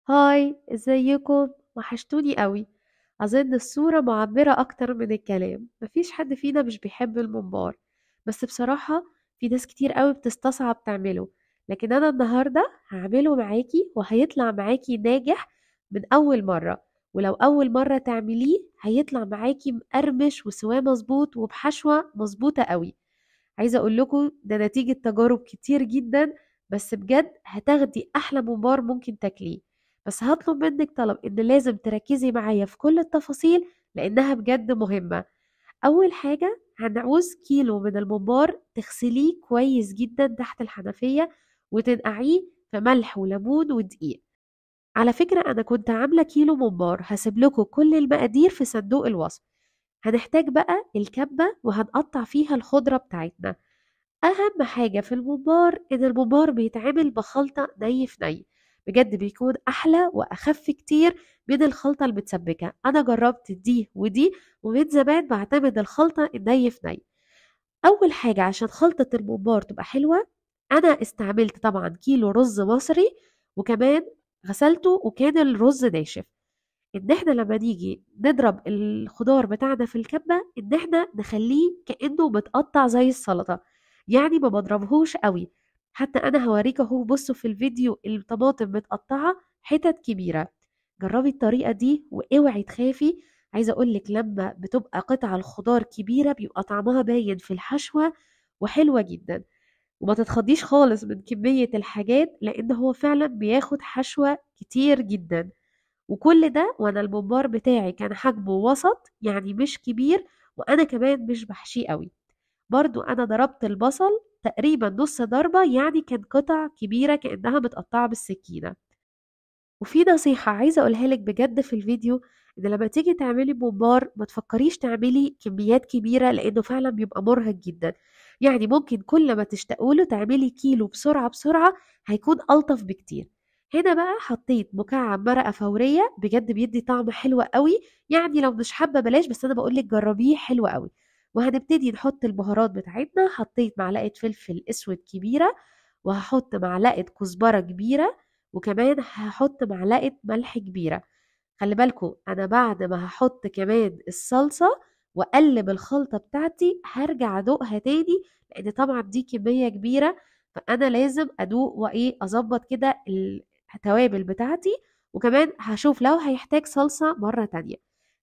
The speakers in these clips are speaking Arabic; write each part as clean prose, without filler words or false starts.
هاي، ازيكم؟ وحشتوني قوي. اظن الصورة معبرة اكتر من الكلام. مفيش حد فينا مش بيحب الممبار، بس بصراحة في ناس كتير قوي بتستصعب تعمله. لكن انا النهاردة هعمله معاكي وهيطلع معاكي ناجح من اول مرة. ولو اول مرة تعمليه هيطلع معاكي مقرمش وسواه مظبوط وبحشوة مظبوطة قوي. عايزة اقول لكم ده نتيجة تجارب كتير جدا، بس بجد هتاخدي احلى ممبار ممكن تاكليه. بس هطلب منك طلب ان لازم تركزي معايا في كل التفاصيل لانها بجد مهمة. اول حاجة هنعوز كيلو من الممبار تغسليه كويس جدا تحت الحنفية وتنقعيه في ملح وليمون ودقيق. على فكرة انا كنت عاملة كيلو ممبار، هسيب لكم كل المقادير في صندوق الوصف. هنحتاج بقى الكبة وهنقطع فيها الخضرة بتاعتنا. أهم حاجة في الممبار إن الممبار بيتعمل بخلطة ني في ني، بجد بيكون أحلى وأخف كتير من الخلطة المتسبكة. أنا جربت دي ودي، ومن زمان بعتمد الخلطة الني في ني. أول حاجة عشان خلطة الممبار تبقى حلوة، أنا استعملت طبعا كيلو رز مصري، وكمان غسلته وكان الرز ناشف. إن إحنا لما نيجي نضرب الخضار بتاعنا في الكبة إن إحنا نخليه كأنه متقطع زي السلطة، يعني ما بضربهوش قوي. حتى أنا هوريك أهو، بصوا في الفيديو الطماطم متقطعة حتت كبيرة. جربي الطريقة دي واوعي تخافي. عايزة أقولك لما بتبقى قطع الخضار كبيرة بيبقى طعمها باين في الحشوة وحلوة جدا. وما تتخضيش خالص من كمية الحاجات لأن هو فعلا بياخد حشوة كتير جدا. وكل ده وانا الممبار بتاعي كان حجمه وسط، يعني مش كبير، وانا كمان مش بحشيه قوي. برضو انا ضربت البصل تقريبا نص ضربة، يعني كان قطع كبيرة كأنها متقطعة بالسكينة. وفي نصيحة عايزة أقولها لك بجد في الفيديو، إن لما تيجي تعملي ممبار ما تفكريش تعملي كميات كبيرة لأنه فعلا بيبقى مرهق جدا. يعني ممكن كل ما تشتاقوا له تعملي كيلو بسرعة بسرعة، هيكون ألطف بكتير. هنا بقى حطيت مكعب مرقة فورية، بجد بيدي طعم حلو قوي. يعني لو مش حابة بلاش، بس أنا بقولك جربيه حلو قوي. وهنبتدي نحط البهارات بتاعتنا. حطيت معلقة فلفل أسود كبيرة، وهحط معلقة كزبرة كبيرة، وكمان هحط معلقة ملح كبيرة. خلي بالكم انا بعد ما هحط كمان الصلصة واقلب الخلطة بتاعتي هرجع ادوقها تاني، لان طبعا دي كمية كبيرة، فانا لازم ادوق وايه اظبط كده التوابل بتاعتي. وكمان هشوف لو هيحتاج صلصة مرة تانية.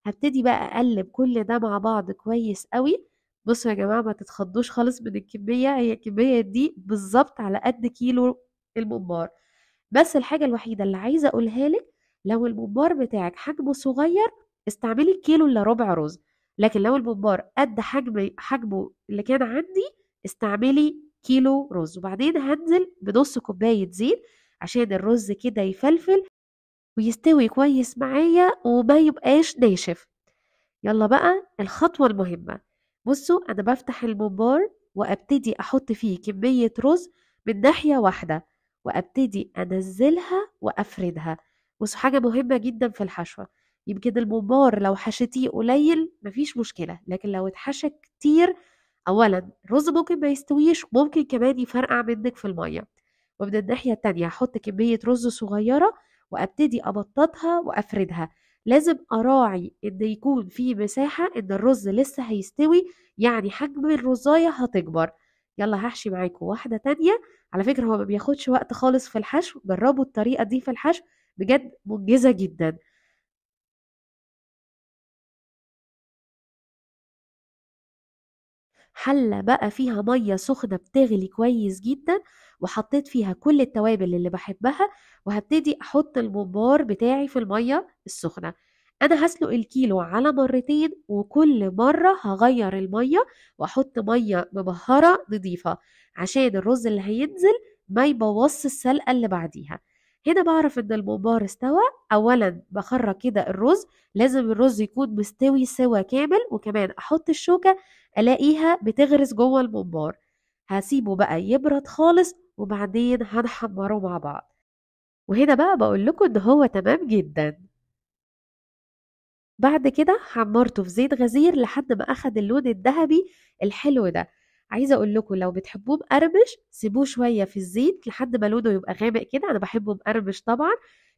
هبتدي بقى اقلب كل ده مع بعض كويس قوي. بصوا يا جماعة ما تتخضوش خالص من الكمية، هي الكمية دي بالظبط على قد كيلو الممبار. بس الحاجة الوحيدة اللي عايزة أقولها لك، لو الممبار بتاعك حجمه صغير استعملي كيلو إلا ربع رز. لكن لو الممبار قد حجمه اللي كان عندي، استعملي كيلو رز. وبعدين هنزل بنص كوباية زيت عشان الرز كده يفلفل ويستوي كويس معايا وما يبقاش ناشف. يلا بقى الخطوة المهمة. بصوا أنا بفتح الممبار وأبتدي أحط فيه كمية رز من ناحية واحدة، وأبتدي أنزلها وأفردها. بصوا حاجة مهمة جدا في الحشوة، يمكن الممبار لو حشيتيه قليل مفيش مشكلة، لكن لو اتحشى كتير أولا الرز ممكن ما يستويش، ممكن كمان يفرقع منك في المية. ومن الناحية التانية أحط كمية رز صغيرة وأبتدي أبططها وأفردها. لازم أراعي إن يكون في مساحة إن الرز لسه هيستوي، يعني حجم الرزاية هتكبر. يلا هحشي معاكم واحدة تانية. على فكرة هو ما بياخدش وقت خالص في الحشو، جربوا الطريقة دي في الحشو، بجد منجزة جدا. حلة بقى فيها مية سخنة بتغلي كويس جدا، وحطيت فيها كل التوابل اللي بحبها، وهبتدي احط الممبار بتاعي في المية السخنة. انا هسلق الكيلو على مرتين، وكل مرة هغير المية واحط مية مبهرة نظيفة عشان الرز اللي هينزل ما يبوظش السلقة اللي بعديها. هنا بعرف ان الممبار استوى. اولا بخرج كده الرز، لازم الرز يكون مستوي سوا كامل، وكمان احط الشوكة الاقيها بتغرس جوه الممبار. هسيبه بقى يبرد خالص وبعدين هنحمره مع بعض. وهنا بقى بقول لكم ان هو تمام جدا. بعد كده حمرته في زيت غزير لحد ما اخد اللون الذهبي الحلو ده. عايزه اقول لكم لو بتحبوه مقرمش سيبوه شويه في الزيت لحد ما لونه يبقى غامق كده، انا بحبه مقرمش طبعا.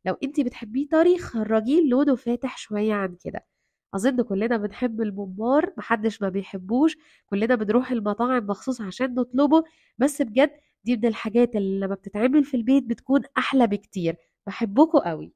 لو انتي بتحبيه طري خرجيه لونه فاتح شوية عن كده. أظن كلنا بنحب الممبار، محدش ما بيحبوش، كلنا بنروح المطاعم مخصوص عشان نطلبه. بس بجد دي من الحاجات اللي لما بتتعمل في البيت بتكون أحلى بكتير. بحبكوا قوي.